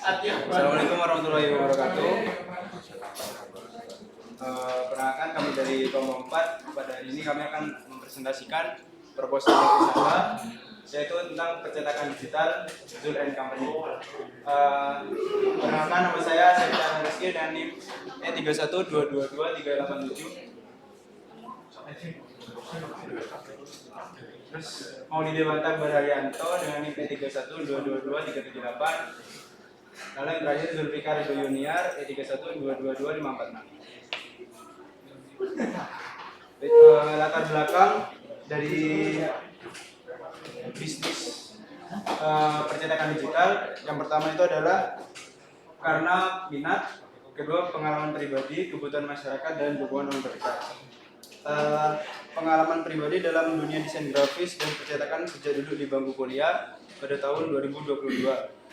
Assalamualaikum warahmatullahi wabarakatuh. Perkenalkan kami dari kelompok 4. Pada hari ini kami akan mempresentasikan proposal usaha yaitu tentang percetakan digital Zul & Company. Perkenalkan, nama saya Septian Rizky dan NIM E312222387. Terus Maudi Dewanta Barharyanto dengan NIM E312222378. Lalu yang terakhir Zulfikar Ridho Yuniar E312222546. Latar belakang dari bisnis percetakan digital, yang pertama itu adalah karena minat, kedua pengalaman pribadi, kebutuhan masyarakat, dan dukungan orang terdekat. Pengalaman pribadi dalam dunia desain grafis dan percetakan sejak duduk di bangku kuliah pada tahun 2022,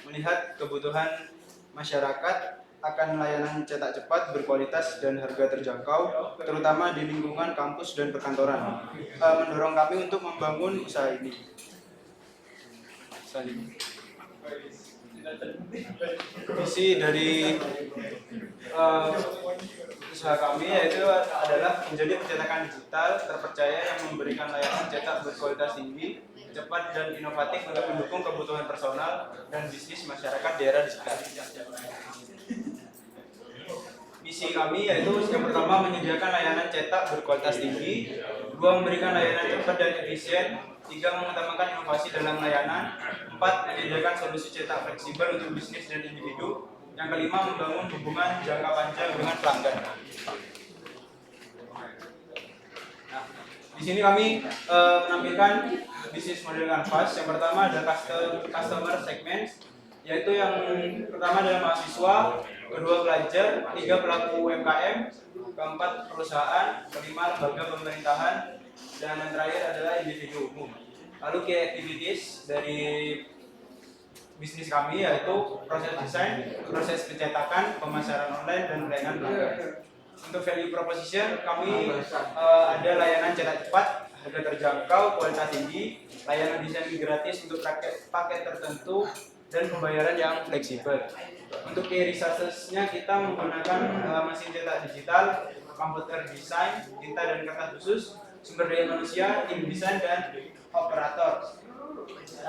melihat kebutuhan masyarakat akan layanan cetak cepat, berkualitas, dan harga terjangkau, terutama di lingkungan kampus dan perkantoran, mendorong kami untuk membangun usaha ini. Visi dari usaha kami yaitu adalah menjadi percetakan digital terpercaya yang memberikan layanan cetak berkualitas tinggi, cepat, dan inovatif untuk mendukung kebutuhan personal dan bisnis masyarakat daerah di sekitar. Misi kami yaitu yang pertama menyediakan layanan cetak berkualitas tinggi, dua memberikan layanan cepat dan efisien, tiga mengutamakan inovasi dalam layanan, empat menyediakan solusi cetak fleksibel untuk bisnis dan individu, yang kelima membangun hubungan jangka panjang dengan pelanggan. Nah, di sini kami menampilkan bisnis model kanvas. Yang pertama ada customer segment, yaitu yang pertama adalah mahasiswa, kedua pelajar, tiga pelaku UMKM, keempat perusahaan, kelima lembaga pemerintahan, dan yang terakhir adalah individu umum. Lalu key activities dari bisnis kami yaitu proses desain, proses pencetakan, pemasaran online, dan pelayanan pelanggan. Untuk value proposition kami ada layanan cetak cepat, harga terjangkau, kualitas tinggi, layanan desain gratis untuk paket tertentu, dan pembayaran yang fleksibel. Untuk key resources-nya kita menggunakan mesin cetak digital, komputer desain, tinta dan kertas khusus, sumber daya manusia, tim desain, dan operator.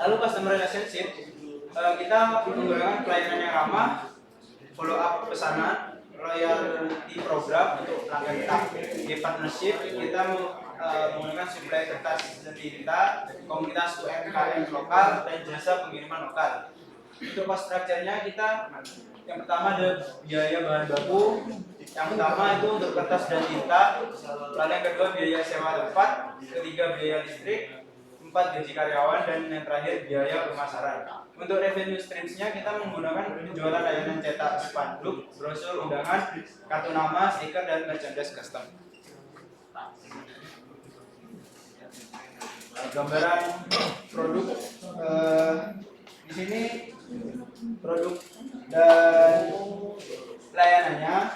Lalu customer relationship, kita menggunakan pelayanan yang ramah, follow up pesanan, loyalty program untuk pelanggan kita. Di partnership kita menggunakan suplai kertas dan tinta, komunitas UMKM lokal, dan jasa pengiriman lokal. Untuk cost structure-nya kita yang pertama ada biaya bahan baku, yang pertama itu untuk kertas dan tinta, lalu yang kedua biaya sewa tempat, ketiga biaya listrik, empat gaji karyawan, dan yang terakhir biaya pemasaran. Untuk revenue streams-nya kita menggunakan penjualan layanan cetak spanduk, brosur undangan, kartu nama, stiker, dan merchandise custom. Gambaran produk di sini produk dan layanannya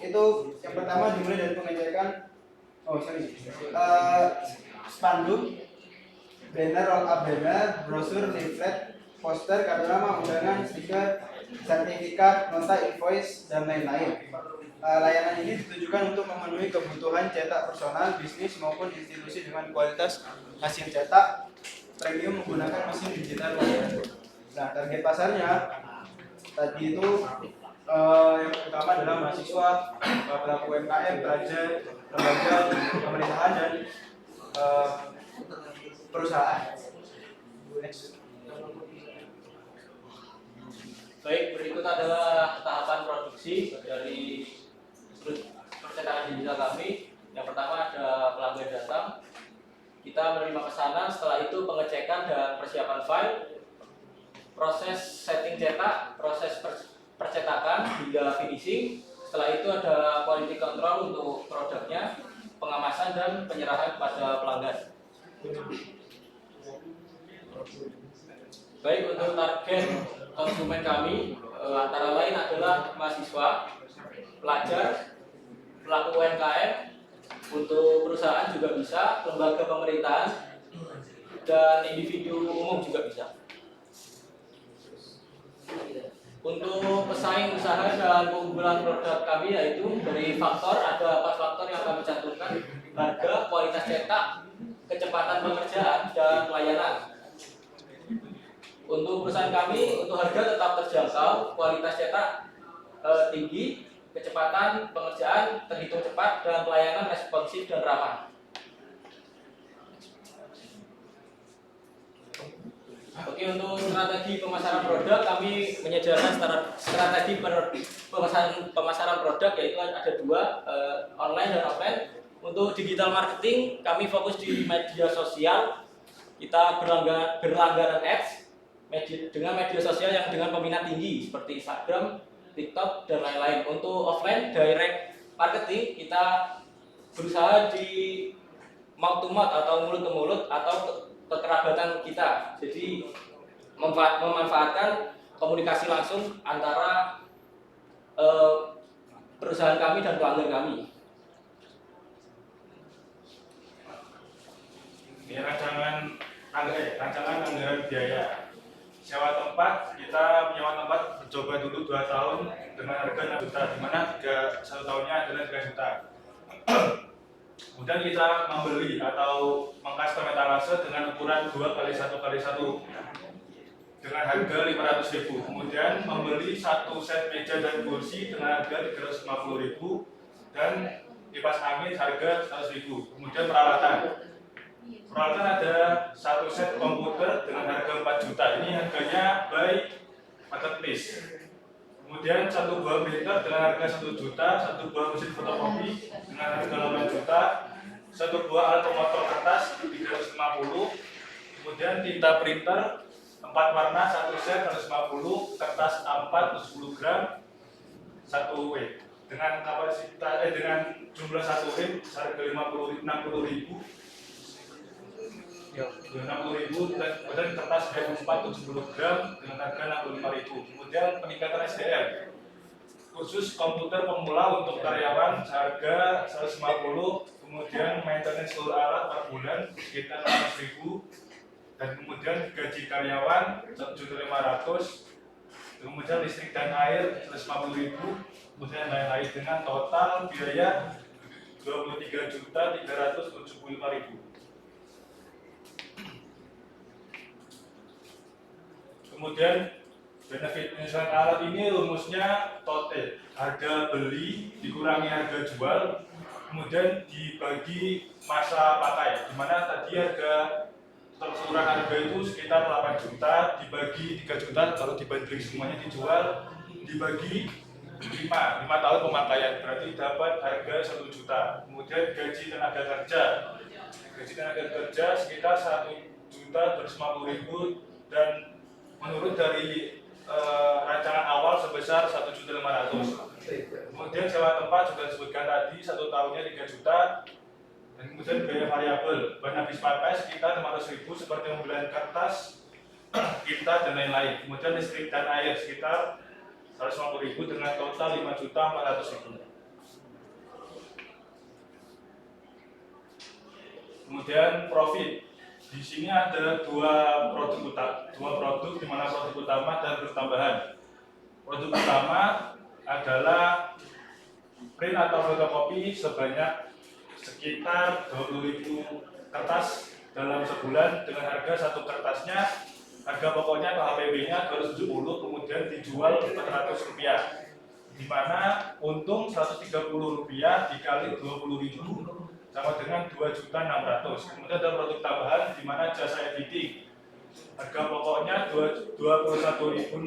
itu yang pertama dimulai dari pengecekan spanduk, banner, roll up banner, brosur, leaflet, poster, kartu nama, undangan, stiker, sertifikat, nota, invoice, dan lain-lain. Layanan ini ditujukan untuk memenuhi kebutuhan cetak personal, bisnis, maupun institusi dengan kualitas hasil cetak premium menggunakan mesin digital. Nah, target pasarnya tadi itu yang pertama adalah mahasiswa, pelaku UMKM, pelajar, lembaga pemerintahan, dan perusahaan. Baik, berikut adalah tahapan produksi dari percetakan digital kami. Yang pertama ada pelanggan datang, kita menerima pesanan, setelah itu pengecekan dan persiapan file, proses setting cetak, proses percetakan hingga finishing. Setelah itu ada quality control untuk produknya, pengemasan, dan penyerahan kepada pelanggan. Baik, untuk target konsumen kami antara lain adalah mahasiswa, pelajar, pelaku UMKM, untuk perusahaan juga bisa, lembaga pemerintahan, dan individu umum juga bisa. Untuk pesaing usaha dan keunggulan produk kami yaitu dari faktor ada 4 faktor yang kami cantumkan: harga, kualitas cetak, kecepatan pengerjaan, dan pelayanan. Untuk perusahaan kami, untuk harga tetap terjangkau, kualitas cetak tinggi, kecepatan pengerjaan terhitung cepat, dan pelayanan responsif dan ramah. Oke, untuk strategi pemasaran produk, kami menyediakan strategi pemasaran produk, yaitu ada 2, online dan offline. Untuk digital marketing, kami fokus di media sosial. Kita berlangganan ads dengan media sosial yang dengan peminat tinggi seperti Instagram, TikTok, dan lain-lain. Untuk offline direct marketing, kita berusaha di mouth to mouth atau mulut ke mulut atau kekerabatan kita. Jadi memanfaatkan komunikasi langsung antara perusahaan kami dan pelanggan kami. Ini rancangan anggaran biaya. Sewa tempat, kita menyewa tempat mencoba dulu 2 tahun dengan harga 6 juta, di mana 1 tahunnya adalah 3 juta. Kemudian kita membeli atau mengcustom etalase dengan ukuran 2x1x1 dengan harga 500.000. Kemudian membeli 1 set meja dan kursi dengan harga 350.000 dan kipas angin harga 100.000. Kemudian peralatan ada 1 set komputer dengan harga 4 juta. Ini harganya by marketplace. Kemudian 1 buah printer dengan harga 1 juta, 1 buah mesin fotokopi dengan harga 8 juta, 1 buah alat pemotor kertas 350. Kemudian tinta printer 4 warna 1 set 150, kertas A4 10 gram 1 W dengan kapasitas dengan jumlah 1 W harga 60.000 dan kemudian kertas B4 70 gram dengan harga 65.000. Kemudian peningkatan SDM khusus komputer pemula untuk karyawan harga 150, kemudian maintenance seluruh alat per bulan sekitar 100.000, dan kemudian gaji karyawan 1.500.000, kemudian listrik dan air 150.000, kemudian lain-lain dengan total biaya 23.375.000. Kemudian benefit penyesuaian alat ini rumusnya total harga beli dikurangi harga jual, kemudian dibagi masa pakai, dimana tadi harga keseluruhan harga itu sekitar 8 juta dibagi 3 juta, kalau dibanding semuanya dijual dibagi 5 tahun pemakaian berarti dapat harga 1 juta. Kemudian gaji tenaga kerja sekitar 1.250.000 dan menurut dari rancangan awal sebesar 1.500.000. Kemudian sewa tempat sudah disebutkan tadi 1 tahunnya 3 juta, dan kemudian biaya variabel bahan habis pakai sekitar 500.000 seperti pembelian kertas, tinta, dan lain-lain. Kemudian listrik dan air sekitar 150.000 dengan total 5.400.000. Kemudian profit. Di sini ada dua produk di mana produk utama dan produk tambahan. Produk utama adalah print atau fotokopi sebanyak sekitar 20.000 kertas dalam sebulan dengan harga 1 kertasnya harga pokoknya atau HPB-nya 270, kemudian dijual Rp400, di mana untung Rp130 dikali 20.000 sama dengan 2.600.000. Kemudian ada produk tambahan di mana jasa editing. Harga pokoknya 21.600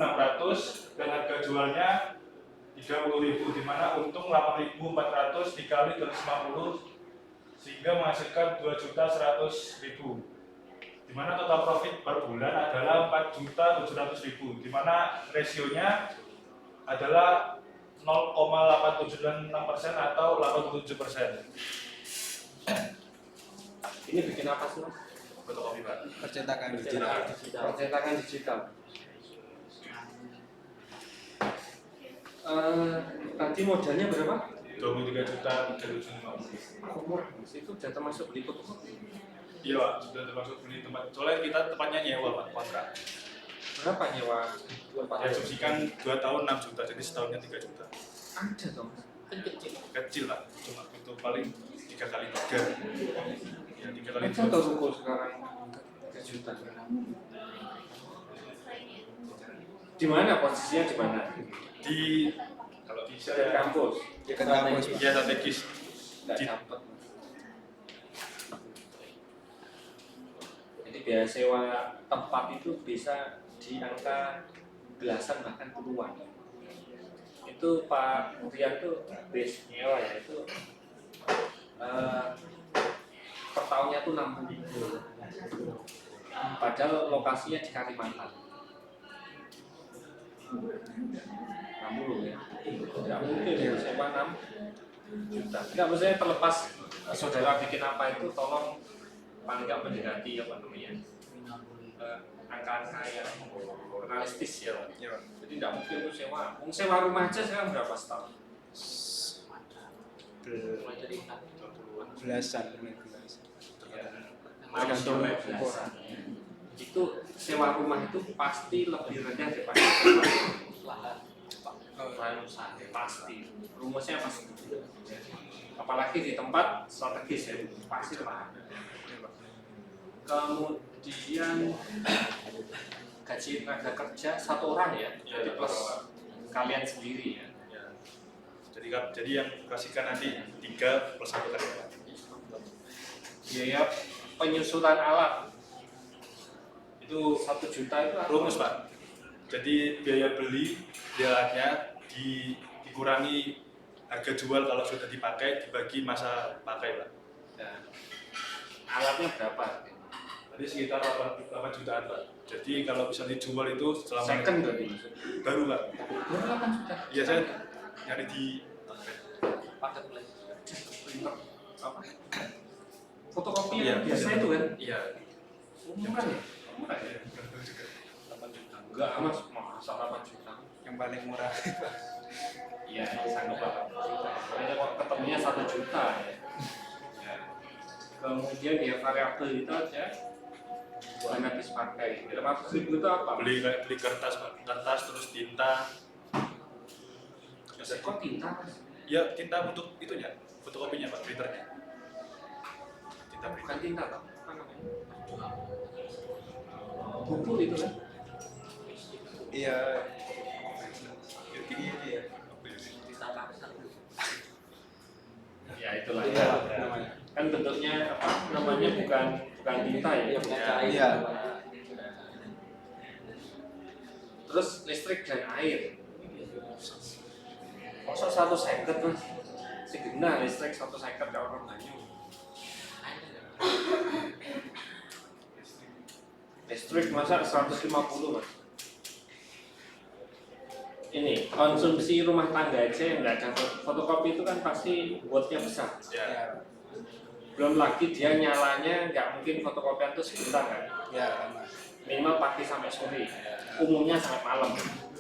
dan harga jualnya 30.000, di mana untung 8.400 dikali 250 sehingga menghasilkan 2.100.000. Di mana total profit per bulan adalah 4.700.000, di mana rasionya adalah 0,876% atau 87%. Ini bikin apa sih, Mas? Fotokopi, Pak. Percetakan digital. Percetakan digital. Tadi modalnya berapa? 23.375. Murah, itu sudah termasuk beli fotokopi. Iya, Pak, sudah termasuk beli tempat. Soalnya kita tempatnya nyewa, Pak, kontrak. Berapa nyewa? Diasumsikan 2 tahun 6 juta, jadi setahunnya 3 juta. Ada dong. Kecil. Kecil lah, cuma itu paling 3 kali 3. Ya 3 kali Ada atau ruko sekarang 3 juta. Di mana posisinya di mana? Di kalau bisa Di kampus. Dekat kampus. ya strategis. Nggak Di- dapat. Jadi biaya sewa tempat itu bisa di angka belasan bahkan puluhan. Itu Pak Rian tuh base nyewa ya itu per tahunnya tuh 60.000. Padahal lokasinya di Kalimantan. 60 ya. Tidak mungkin sewa 6 juta. Enggak, maksudnya terlepas saudara bikin apa itu tolong paling nggak mendekati apa namanya angka-angka yang realistis ya. Iya, Pak. Jadi tidak mungkin tuh sewa rumah aja sekarang berapa setahun? Mulai dari 60-an. Belasan. Tergantung belasan. Itu sewa rumah itu pasti lebih rendah daripada sewa Lahan. lahan usaha, pasti. Rumusnya pasti. Apalagi di tempat strategis ya, pasti mahal. Kemudian gaji tenaga kerja 1 orang ya, jadi plus kalian sendiri ya. Ya. Jadi yang kasihkan nanti 3 plus 1 kali. Biaya penyusunan alat Itu 1 juta itu apa? rumus Pak. Jadi biaya beli alatnya dikurangi harga jual kalau sudah dipakai dibagi masa pakai Pak. Nah, alatnya berapa? Tadi sekitar 8 jutaan Pak. Jadi kalau bisa dijual itu selama Second berarti maksudnya? baru Pak. Baru 8 juta. Iya saya nyari di Paket beli. Printer apa? Fotokopi Iya, yang biasa itu kan? iya. Murah ya? Murah ya. 8 juta. Enggak, mas, masa 8 juta? Yang paling murah. Iya, sanggup 8 juta. Makanya kok ketemunya 1 juta ya. Ya. Kemudian ya variabel itu aja buat habis pakai. 500.000 itu apa? Beli kertas Pak. Kertas terus tinta. Kok tinta? Mas? Ya tinta untuk itunya, fotokopinya Pak, printernya. Tinta printer. Bukan tinta toh? Apa namanya? Buku itu kan? Iya. Iya. Ditata satu. Ya itulah Iya, ya. namanya. Kan bentuknya apa namanya bukan tinta ya. Iya, punya cair. Iya. Terus listrik dan air. Masa 150 mas? Segena listrik 150 kalau orang banyu. Listrik masa 150 mas? Ini konsumsi rumah tangga aja yang nggak ada fotokopi itu kan pasti wattnya besar. Ya. Belum lagi dia nyalanya nggak mungkin fotokopian itu sebentar kan? Ya. Minimal pagi sampai sore. Umumnya sampai malam.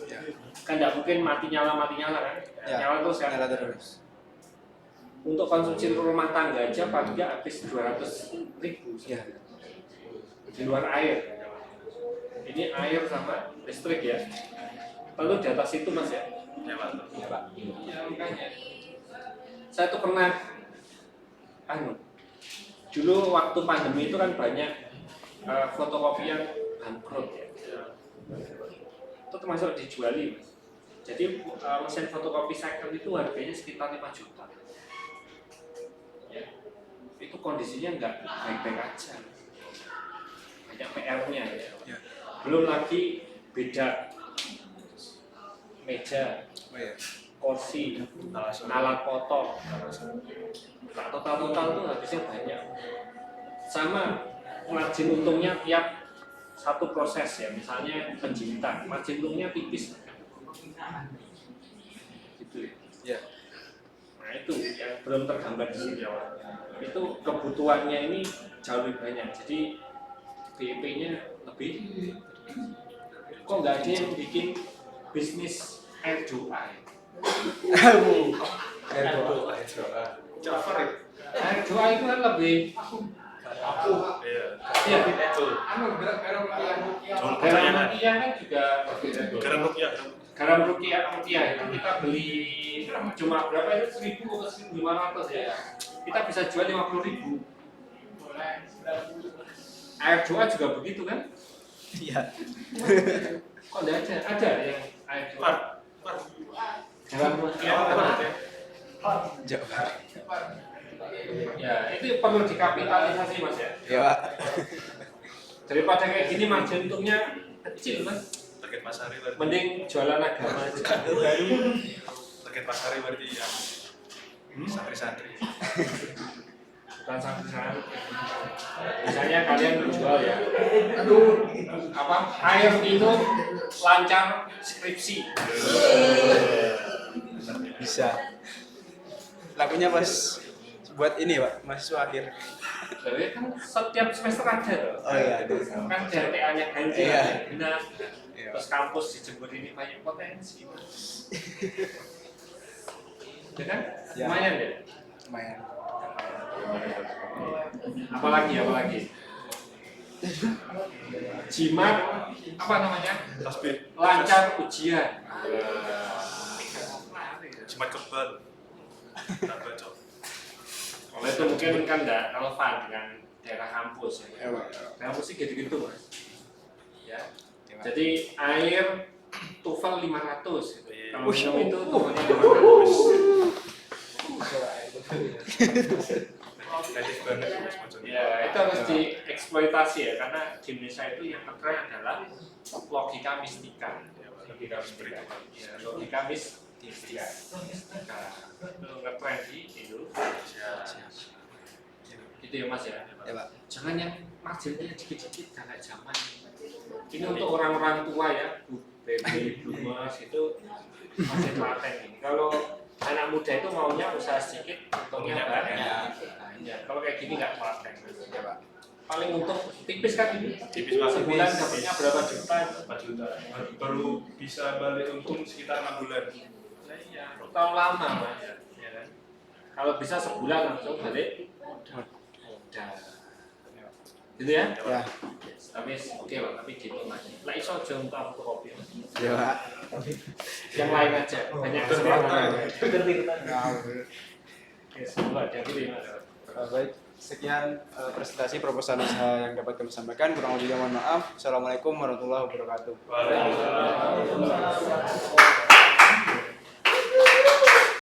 Ya. Kan nggak mungkin mati nyala kan? Ya. Nyala terus kan? Nyala terus. Untuk konsumsi rumah tangga aja paling nggak habis 200.000 Ya. di luar air. Ini air sama listrik ya. Lalu di atas itu mas ya. Ya Pak. Ya, Pak. Ya makanya. Saya tuh pernah, dulu waktu pandemi itu kan banyak fotokopi yang bangkrut ya. Itu termasuk dijuali mas. Jadi mesin fotokopi second itu harganya sekitar 5 juta. Ya. Itu kondisinya nggak baik-baik aja. Banyak PR-nya ya. Ya. Belum lagi beda meja, Oh iya. kursi, alat foto. Nah, total tuh habisnya banyak. Sama margin untungnya tiap satu proses ya, misalnya penjimpitan, margin untungnya tipis. Gitu ya. Ya. Nah itu yang belum tergambar di sini ya. Itu kebutuhannya ini jauh lebih banyak. Jadi BIP-nya lebih. Kok nggak ada yang bikin bisnis air doa ya? Jafar ya? Air doa itu kan lebih Iya. Iya. Garam rukiah kan juga Garam rukiah. garam rukiah itu kita beli cuma berapa itu 1.000 atau 1.500 ya. Kita bisa jual 50.000. Air doa juga begitu kan? Iya. Kok enggak ada? Ada yang air doa. Garam rukiah Jauh. ya itu perlu dikapitalisasi Mas ya. Ya, Pak. Daripada kayak gini margin untungnya kecil Mas. Target pasarnya berarti. Mending jualan agama aja. Target pasarnya berarti yang santri-santri. Bukan santri-santri. Misalnya kalian menjual ya, apa air itu lancar skripsi. Bisa. Lakunya pas buat ini, Pak, mahasiswa akhir. Jadi kan setiap semester ada tuh. Oh iya, ada. Kan DRTA-nya ganti, Iya. benar. Iya. Terus kampus dijemput ini banyak potensi. Ya kan? Ya. Lumayan deh. Lumayan. Apalagi? Jimat apa namanya? Tasbih. Lancar ujian. Jimat kebal. Tak baca. Kalau itu mungkin kan tidak relevan dengan daerah kampus ya. Ya, Pak. Kampus sih gitu-gitu Mas. Ya. Ya, Pak. Jadi air TOEFL 500 gitu. Iya. Kalau minum itu TOEFL-nya 500. Kreatif banget Mas Majon. Ya, itu harus dieksploitasi ya karena di Indonesia itu yang keren adalah logika mistika. Logika mistika. Ya, logika mistika. Itu ngetren di Indonesia. Gitu ya Mas ya. Ya, Pak. Jangan yang marginnya dikit-dikit kayak zaman. Ini untuk orang-orang tua ya, baby boomers itu masih telaten ini. Kalau anak muda itu maunya usaha sedikit, untungnya banyak. Ya, kalau kayak gini nggak telaten. Ya, Pak. Paling untung tipis kan ini. Tipis banget. Sebulan dapatnya berapa juta? 4 juta. Baru bisa balik untung sekitar 6 bulan. Nah, iya, terlalu lama Mas. Ya kan? Kalau bisa sebulan langsung balik modal. Gitu ya? Ya. Tapi oke lah, tapi gitu Mas. Lah iso aja untuk fotokopi. Ya, Pak. Yang lain aja, banyak kesempatan. Oke, semoga ada gitu ya Mas. Baik, sekian presentasi proposal usaha yang dapat kami sampaikan. Kurang lebihnya mohon maaf. Assalamualaikum warahmatullahi wabarakatuh. Waalaikumsalam.